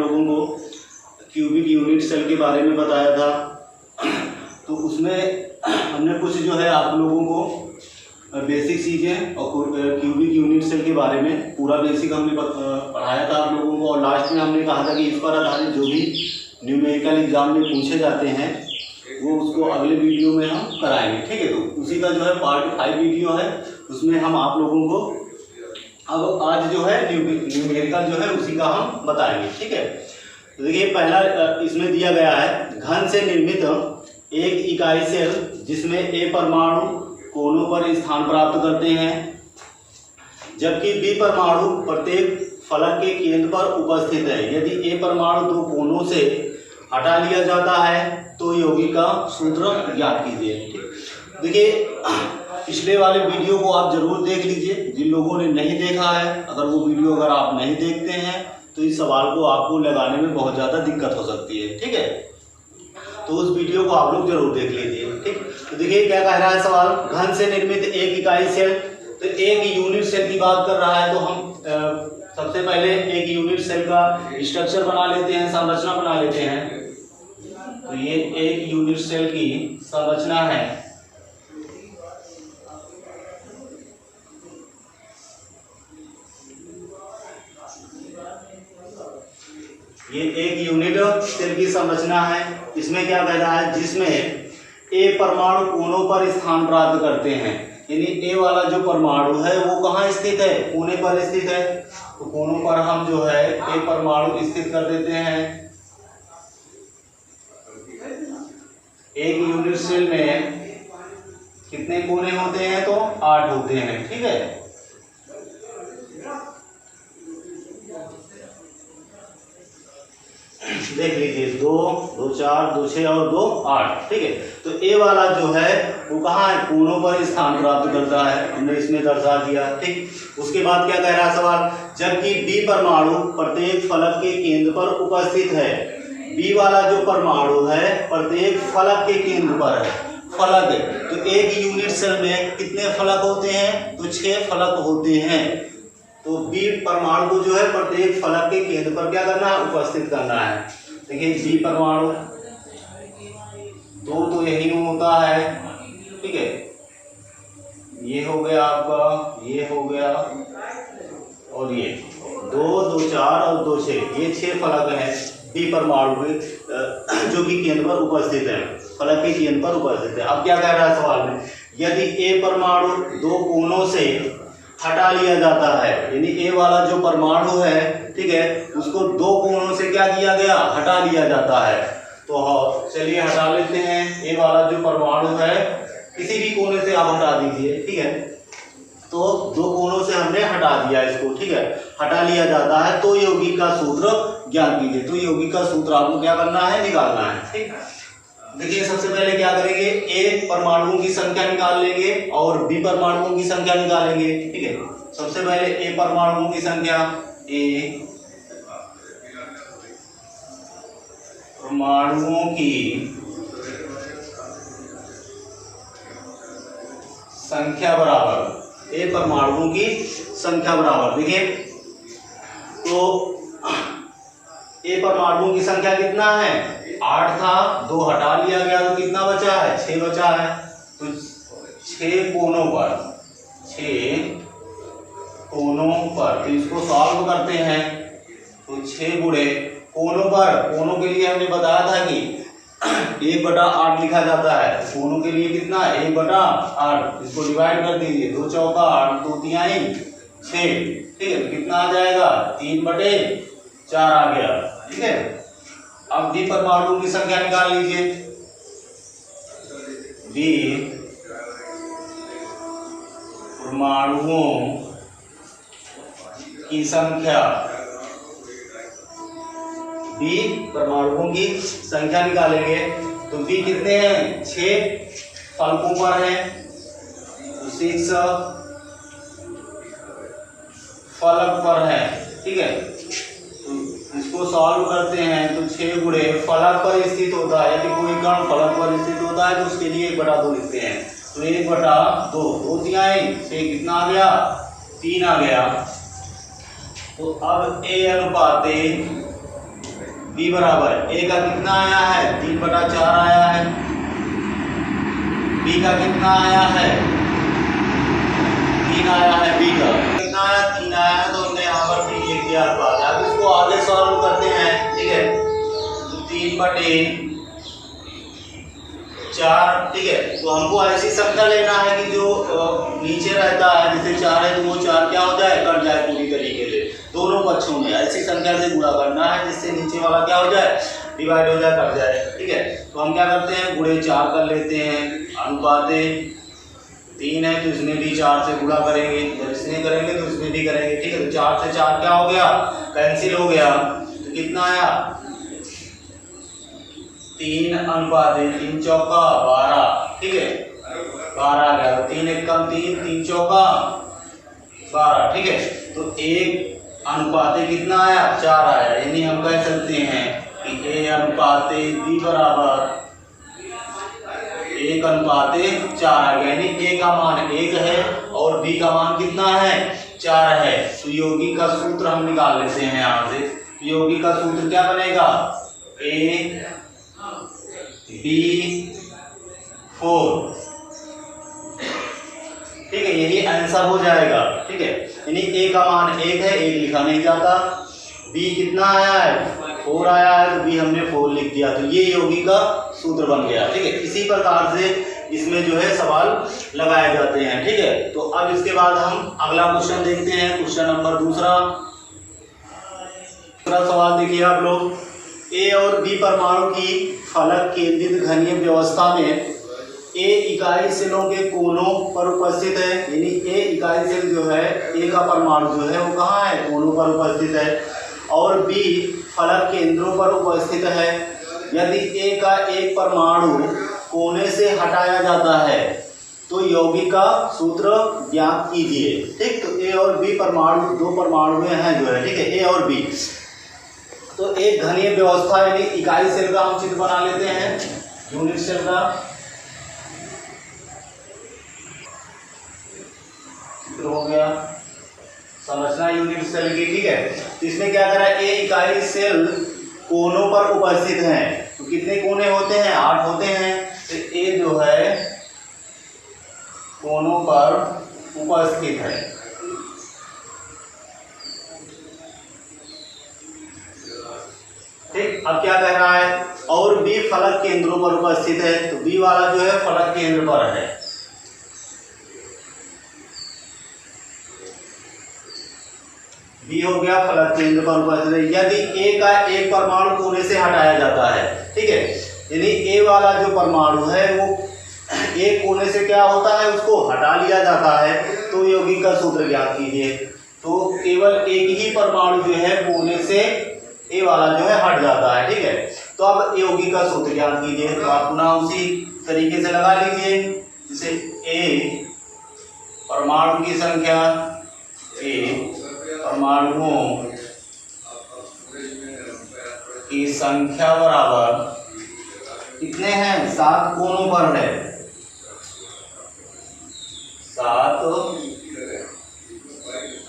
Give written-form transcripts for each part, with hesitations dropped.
लोगों को cubic unit cell के बारे में बताया था। तो उसमें हमने कुछ जो है आप लोगों को बेसिक चीज़ें और क्यूबिक यूनिट सेल के बारे में पूरा बेसिक हमने पढ़ाया था आप लोगों को। और लास्ट में हमने कहा था कि इस पर आधारित जो भी न्यूमेरिकल एग्जाम में पूछे जाते हैं वो उसको अगले वीडियो में हम कराएंगे, ठीक है। तो उसी का जो है पार्ट 5 वीडियो है, उसमें हम आप लोगों को अब आज जो है न्यूमेरिकल जो है उसी का हम बताएंगे, ठीक है। तो देखिए पहला इसमें दिया गया है घन से निर्मित एक इकाई सेल जिसमें ए परमाणु कोनों पर स्थान प्राप्त करते हैं, जबकि बी परमाणु प्रत्येक फलक के केंद्र पर उपस्थित है। यदि ए परमाणु दो कोनों से हटा लिया जाता है तो यौगिक का सूत्र ज्ञात कीजिए। देखिए पिछले वाले वीडियो को आप जरूर देख लीजिए, जिन लोगों ने नहीं देखा है। अगर वो वीडियो अगर आप नहीं देखते हैं तो इस सवाल को आपको लगाने में बहुत ज़्यादा दिक्कत हो सकती है, ठीक है। तो उस वीडियो को आप लोग जरूर देख लीजिए, ठीक। तो देखिए क्या कह रहा है सवाल, घन से निर्मित एक इकाई सेल, तो एक यूनिट सेल की बात कर रहा है। तो हम सबसे पहले एक यूनिट सेल का स्ट्रक्चर बना लेते हैं, संरचना बना लेते हैं। तो ये एक यूनिट सेल की संरचना है। ये एक यूनिट सेल की संरचना है। इसमें क्या कह रहा है, जिसमें ए परमाणु कोनों पर स्थान प्राप्त करते हैं। यानी ए वाला जो परमाणु है वो कहाँ स्थित है, कोने पर स्थित है। तो कोनों पर हम जो है ए परमाणु स्थित कर देते हैं। एक यूनिट सेल में कितने कोने होते हैं, तो 8 होते हैं, ठीक है। देख लीजिए 2, 2, 4, 2, 6 और 2, 8, ठीक है। तो ए वाला जो है वो कहाँ है, कोनों पर स्थान प्राप्त करता है, हमने इसमें दर्शा दिया, ठीक। उसके बाद क्या कह रहा है सवाल, जबकि बी परमाणु प्रत्येक फलक के केंद्र पर उपस्थित है। बी वाला जो परमाणु है प्रत्येक फलक के केंद्र पर है। फलक है तो एक यूनिट सेल में कितने फलक होते हैं, तो 6 फलक होते हैं। तो बी परमाणु को जो है प्रत्येक फलक के केंद्र पर क्या करना है, उपस्थित करना है। देखिए बी परमाणु 2 तो यही होता है, ठीक है। ये हो गया आपका, ये हो गया और ये 2, 2, 4 और 2, 6, ये 6 फलक हैं बी परमाणु में जो कि केंद्र पर उपस्थित है, फलक के केंद्र पर उपस्थित है। अब क्या कह रहा है सवाल में, यदि ए परमाणु 2 कोनों से हटा लिया जाता है, यानी ए वाला जो परमाणु है, ठीक है, उसको 2 कोनों से क्या किया गया, हटा लिया जाता है। तो चलिए हटा लेते हैं। ए वाला जो परमाणु है किसी भी कोने से आप हटा दीजिए, ठीक है। तो 2 कोनों से हमने हटा दिया इसको, ठीक है, हटा लिया जाता है। तो यौगिक का सूत्र ज्ञात कीजिए। तो यौगिक का सूत्र आपको क्या करना है, निकालना है, ठीक। देखिए सबसे पहले क्या करेंगे, ए परमाणुओं की संख्या निकाल लेंगे और बी परमाणुओं की संख्या निकालेंगे, ठीक है। सबसे पहले ए परमाणुओं की संख्या, ए परमाणुओं की संख्या बराबर, ए परमाणुओं की संख्या बराबर, देखिए तो ए परमाणुओं की संख्या कितना है, 8 था, 2 हटा लिया गया तो कितना बचा है, 6 बचा है। तो 6 कोनों पर, 6 कोनों पर, तो इसको सॉल्व करते हैं। तो 6 गुणे कोनों पर, कोनों के लिए हमने बताया था कि 1/8 लिखा जाता है। कोनों के लिए कितना, 1/8, इसको डिवाइड कर दीजिए, 2 चौका 8, 2 तिहाई 6, ठीक है। कितना आ जाएगा, 3/4 आ गया, ठीक है। अब बी परमाणुओं की संख्या निकाल लीजिए। बी परमाणुओं की संख्या, बी परमाणुओं की संख्या निकालेंगे। तो बी कितने हैं, 6 फलकों पर है, तो 6 फलक पर है, ठीक है। इसको सॉल्व करते हैं तो 6 गुणे फलक पर स्थित होता है, यदि कोई कण फलक पर स्थित होता है तो उसके लिए 1/2 लिखते हैं। तो 1/2, 2 तिहाई 6, कितना आ गया, 3 आ गया। तो अब ए अनुपाते बी बराबर ए का कितना आया है 3/4 आया है, बी का कितना आया है 3 आया है, बी का कितना आया 3 आया है, तो हमने यहाँ पर 3 लिख दिया। अब इसको आगे सॉल्व करते हैं, ठीक है। तो 3/4, ठीक है। तो हमको ऐसी संख्या लेना है कि जो नीचे रहता है, जैसे 4 है तो वो 4 क्या हो जाए, कट जाए पूरी तरीके से। दोनों पक्षों में ऐसी संख्या से गुणा करना है जिससे नीचे वाला क्या हो जाए, डिवाइड हो जाए, कट जाए, ठीक है। तो हम क्या करते हैं, गुणे 4 कर लेते हैं। अनुपाते 3 है तो इसमें भी 4 से गुणा करेंगे, जब इसमें करेंगे तो इसमें भी करेंगे, ठीक है। तो 4 से 4 क्या हो गया, कैंसिल हो गया। तो कितना आया 3/3 चौका 12, ठीक है, 12 आ गया। 3 1 कम 3, 3 चौका 12, ठीक है। तो 1 अनुपाते कितना आया 4 आया, यानी हम कह सकते हैं कि A अनुपाते B बराबर 1/4 आ गया, यानी A का मान 1 है और B का मान कितना है 4 है। तो यौगिक का सूत्र हम निकाल लेते हैं यहाँ से। यौगिक का सूत्र क्या बनेगा, AB4, ठीक है, यही आंसर हो जाएगा, ठीक है। यानी A का मान 1 है, 1 लिखा नहीं जाता। B कितना आया है 4 आया है, तो B हमने 4 लिख दिया। तो ये यौगिक का सूत्र बन गया, ठीक है। इसी प्रकार से इसमें जो है सवाल लगाए जाते हैं, ठीक है। तो अब इसके बाद हम अगला क्वेश्चन देखते हैं, क्वेश्चन नंबर दूसरा सवाल देखिए आप लोग। A और B परमाणु की फलक केंद्रित घनीय व्यवस्था में A इकाई सेलों के कोनों पर उपस्थित है, यानी A इकाई सेल जो है, A का परमाणु जो है वो कहाँ है, कोनों पर उपस्थित है, और B फलक केंद्रों पर उपस्थित है। यदि A का एक परमाणु कोने से हटाया जाता है तो यौगिक का सूत्र ज्ञात कीजिए, ठीक। तो A और B परमाणु, दो परमाणु में हैं जो है, ठीक है, A और B। तो एक घनीय व्यवस्था यानी इकाई सेल का हम चित्र बना लेते हैं, यूनिट सेल का चित्र हो गया, संरचना यूनिट सेल की, ठीक है। तो इसमें क्या करा, ए इकाई सेल कोनों पर उपस्थित हैं। तो कितने कोने होते हैं, 8 होते हैं। तो ए जो है कोनों पर उपस्थित है, ठीक। अब क्या कह रहा है, और बी फलक केंद्रों पर उपस्थित है। तो बी वाला जो है फलक केंद्र पर है, बी हो गया फलक केंद्र पर उपस्थित है। यदि ए का एक परमाणु कोने से हटाया जाता है, ठीक है, यानी ए वाला जो परमाणु है वो एक कोने से क्या होता है, उसको हटा लिया जाता है, तो यौगिक का सूत्र ज्ञात कीजिए। तो केवल एक ही परमाणु जो है कोने से ए वाला जो है हट जाता है, ठीक है। तो अब यौगिक का सूत्र ज्ञात कीजिए। तो आप पुनः उसी तरीके से लगा लीजिए, जैसे ए परमाणु की संख्या, ए परमाणुओं की संख्या बराबर कितने हैं, 7 कोनों पर है, 7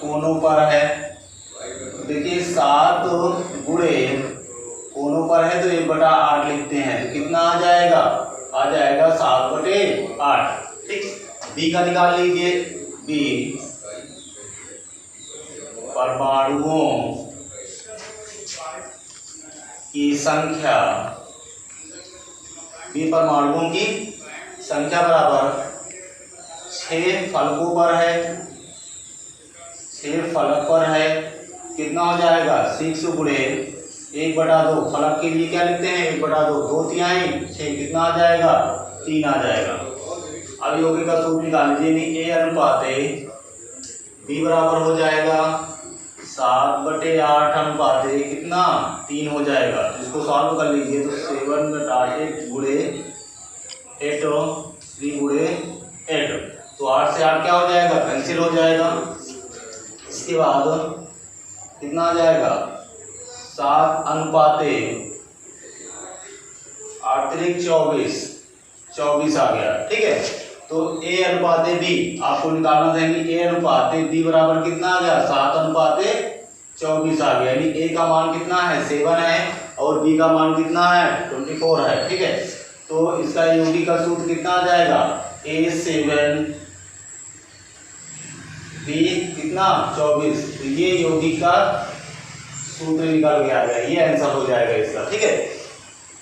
कोनों पर है। देखिए 7 गुणे कोनों पर है तो 1/8 लिखते हैं, तो कितना आ जाएगा, आ जाएगा 7/8, ठीक। बी का निकाल लीजिए, बी परमाणुओं की संख्या, बी परमाणुओं की संख्या बराबर 6 फलकों पर है, 6 फलक पर है, कितना हो जाएगा 6 गुणे 1/2। फलक के लिए क्या लिखते हैं 1/2, 2 तिहाई 6, कितना आ जाएगा 3 आ जाएगा। अब यौगिक का सूत्र निकाल लीजिए, ए अनुपाते बी बराबर हो जाएगा 7/8 अनुपाते कितना 3 हो जाएगा। इसको सॉल्व कर लीजिए तो 7/8 गुणे 8, 3 गुणे 8, तो 8 से 8 क्या हो जाएगा, कैंसिल हो जाएगा। इसके बाद कितना आ जाएगा 7 अनुपाते 8 24, 24 आ गया, ठीक है। तो ए अनुपाते बी आपको निकालना देंगे, ए अनुपाते बी बराबर कितना आ गया 7 अनुपाते 24 आ गया, यानी ए का मान कितना है 7 है और बी का मान कितना है 24 है। ठीक है, तो इसका यौगिक का सूत्र कितना आ जाएगा A7 बी कितना 24। तो ये यौगिक का सूत्र निकल के आ गया, ये आंसर हो जाएगा इसका। ठीक है,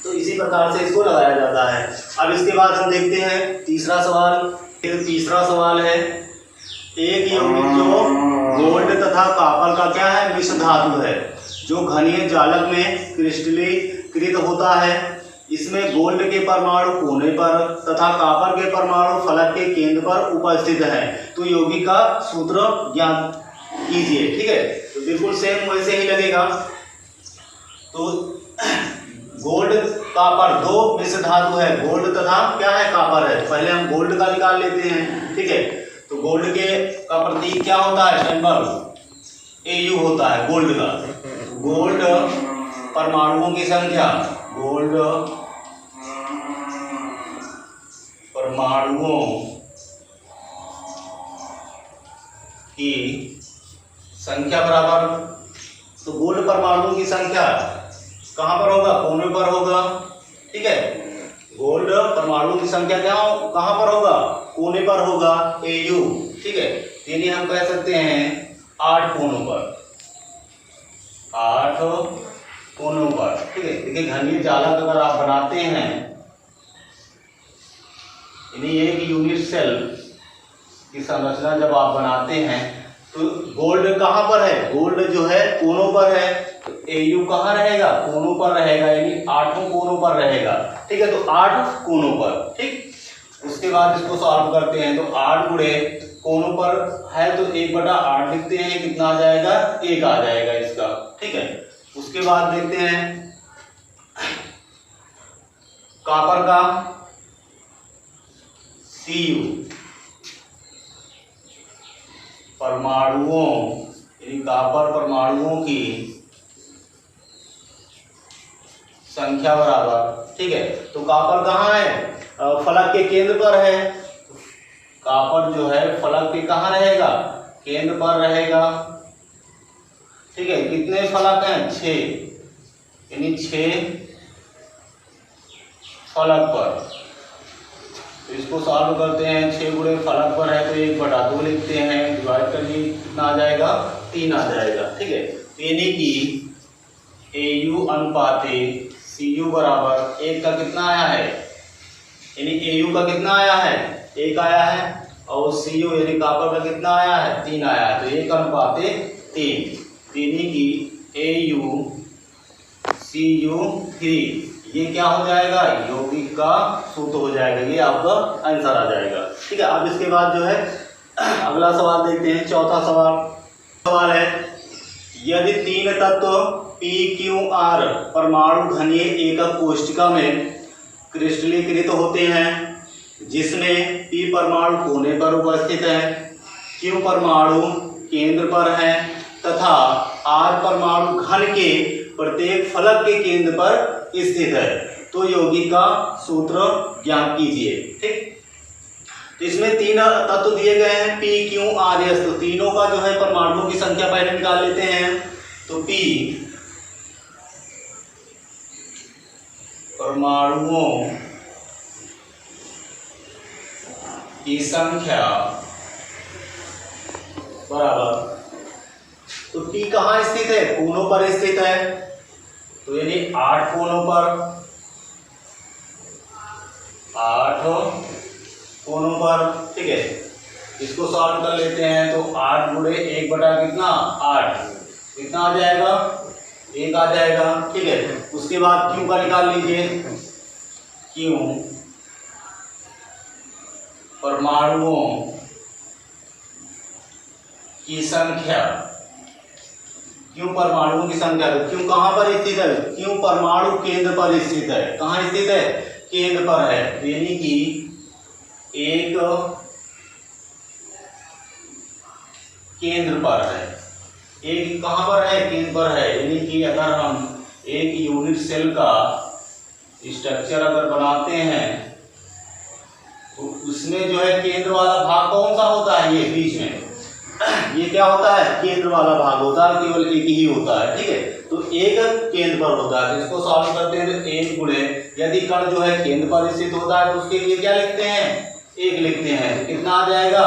तो इसी प्रकार से इसको लगाया जाता है। अब इसके बाद हम देखते हैं तीसरा सवाल। तीसरा सवाल है एक यौगिक जो गोल्ड तथा कॉपर का क्या है मिश्र धातु है, जो घनीय जालक में क्रिस्टलीकृत होता है। इसमें गोल्ड के परमाणु कोने पर तथा कॉपर के परमाणु फलक के केंद्र पर उपस्थित है। तो यौगिक का सूत्र ज्ञात कीजिए। ठीक है, तो बिल्कुल सेम वैसे ही लगेगा। तो गोल्ड कॉपर दो मिश्र धातु है, गोल्ड तथा क्या है कॉपर है। पहले हम गोल्ड का निकाल लेते हैं। ठीक है, तो गोल्ड के का प्रतीक क्या होता है सिंबल Au होता है गोल्ड का। गोल्ड परमाणुओं की संख्या, गोल्ड परमाणुओं की संख्या बराबर, तो गोल्ड परमाणुओं की संख्या कहाँ पर होगा कोने पर होगा। ठीक है, गोल्ड परमाणुओं की संख्या क्या कहाँ पर होगा कोने पर होगा Au। ठीक है, यानी हम कह सकते हैं 8 कोनों पर, 8 कोनों पर। ठीक है, देखिए घनीय जालक अगर आप बनाते हैं, यानी एक यूनिट सेल की संरचना जब आप बनाते हैं तो गोल्ड कहाँ पर है, गोल्ड जो है कोनों पर है, तो Au कहाँ रहेगा कोनों पर रहेगा, यानी 8 कोनों पर रहेगा। ठीक है, तो 8 कोनों पर। ठीक, उसके बाद इसको सॉल्व करते हैं, तो 8 गुणे कोनों पर है तो 1/8 लिखते हैं, कितना आ जाएगा 1 आ जाएगा इसका। ठीक है, उसके बाद देखते हैं कॉपर का Cu परमाणुओं, यानी कॉपर परमाणुओं की संख्या बराबर। ठीक है, तो कॉपर कहाँ है फलक के केंद्र पर है। कॉपर जो है फलक के कहाँ रहेगा केंद्र पर रहेगा। ठीक है, कितने फलक हैं 6, यानी 6 फलक पर। तो इसको सॉल्व करते हैं, 6 गुणे फलक पर है तो 1/2 लिखते हैं, डिवाइड करिए कितना आ जाएगा 3 आ जाएगा। ठीक है, यानी कि Au अनुपाते Cu बराबर 1 का कितना आया है, यानी Au का कितना आया है 1 आया है, और Cu यानी कॉपर का कितना आया है 3 आया है, तो 1 अनुपाते 3, यानी कि AuCu3 ये क्या हो जाएगा यौगिक का सूत्र हो जाएगा, ये आपका आंसर आ जाएगा। ठीक है, अब इसके बाद जो है अगला सवाल देखते हैं। चौथा सवाल है यदि 3 तत्व PQR परमाणु घनीय एकक कोष्ठिका में क्रिस्टलीकृत होते हैं, जिसमें P परमाणु कोने पर उपस्थित है, Q परमाणु केंद्र पर है तथा R परमाणु घन के प्रत्येक फलक के केंद्र पर स्थित है, तो यौगिक का सूत्र ज्ञात कीजिए। ठीक, तो इसमें 3 तत्व दिए गए हैं P Q R S, तो तीनों का जो है परमाणुओं की संख्या पहले निकाल लेते हैं। तो P परमाणुओं की संख्या बराबर, तो P कहाँ स्थित है कोनों पर स्थित है, तो यानी 8 कोनों पर, 8 कोनों पर। ठीक है, इसको सॉल्व कर लेते हैं, तो 8 गुणे 1 बटा कितना 8, कितना आ जाएगा 1 आ जाएगा। ठीक है, उसके बाद Q का निकाल लीजिए, Q परमाणुओं की संख्या, क्यों परमाणुओं की संख्या, क्यों कहाँ पर स्थित है, क्यों परमाणु केंद्र पर स्थित है, कहाँ स्थित है केंद्र पर है, यानी कि एक केंद्र पर है, एक कहाँ पर है केंद्र पर है, यानी कि अगर हम एक यूनिट सेल का स्ट्रक्चर अगर बनाते हैं तो उसमें जो है केंद्र वाला भाग कौन सा होता है, ये बीच में ये क्या होता है, केंद्र वाला भाग होता है, केवल एक ही होता है, ठीक है। तो एक केंद्र पर होता है, तो इसको सॉल्व करते हैं तो एक गुणे, यदि कण जो है केंद्र पर स्थित होता है तो उसके लिए क्या लिखते हैं, एक लिखते हैं, तो कितना आ जाएगा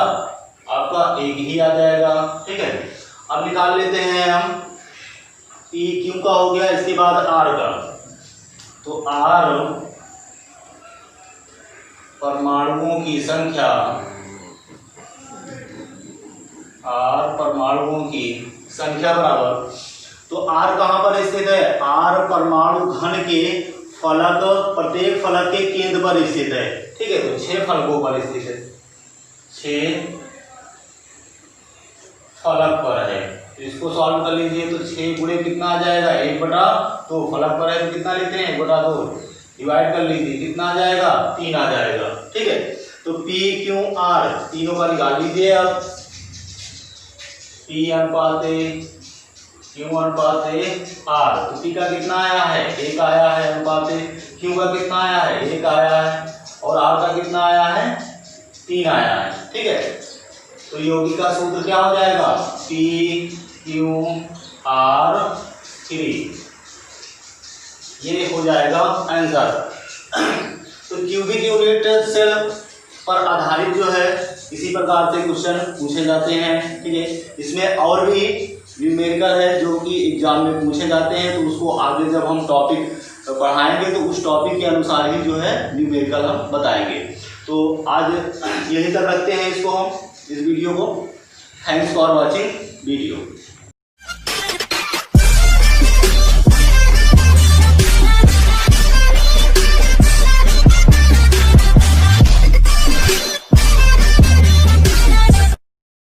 आपका, एक ही आ जाएगा, ठीक है। अब निकाल लेते हैं हम पी क्यू का हो गया, इसके बाद आर का, तो आर परमाणुओं की संख्या, आर परमाणुओं की संख्या बराबर, तो आर कहाँ पर स्थित है, आर परमाणु घन के फलक, प्रत्येक फलक के केंद्र पर स्थित है, ठीक है। तो 6 फलकों पर स्थित है, 6 फलक पर है, तो इसको सॉल्व कर लीजिए। तो 6 गुणे कितना आ जाएगा, 1/2, फलक पर है तो कितना लेते हैं, 1/2, डिवाइड कर लीजिए, कितना आ जाएगा, 3 आ जाएगा, ठीक है। तो पी क्यू आर तीनों का निकाल लीजिए अब, पी अनुपात क्यू अनुपात आर, तो पी का कितना आया है, 1 आया है, अनुपात क्यू का कितना आया है, 1 आया है, और आर का कितना आया है, 3 आया है, ठीक है। तो यौगिक का सूत्र क्या हो जाएगा, पी क्यू आर 3, ये हो जाएगा आंसर। तो क्यूबिक यूनिट सेल पर आधारित जो है इसी प्रकार से क्वेश्चन पूछे जाते हैं, ठीक है। इसमें और भी न्यूमेरिकल है जो कि एग्जाम में पूछे जाते हैं, तो उसको आगे जब हम टॉपिक पढ़ाएंगे तो उस टॉपिक के अनुसार ही जो है न्यूमेरिकल हम बताएंगे। तो आज यही तक रखते हैं इसको हम, इस वीडियो को। Thanks for watching video.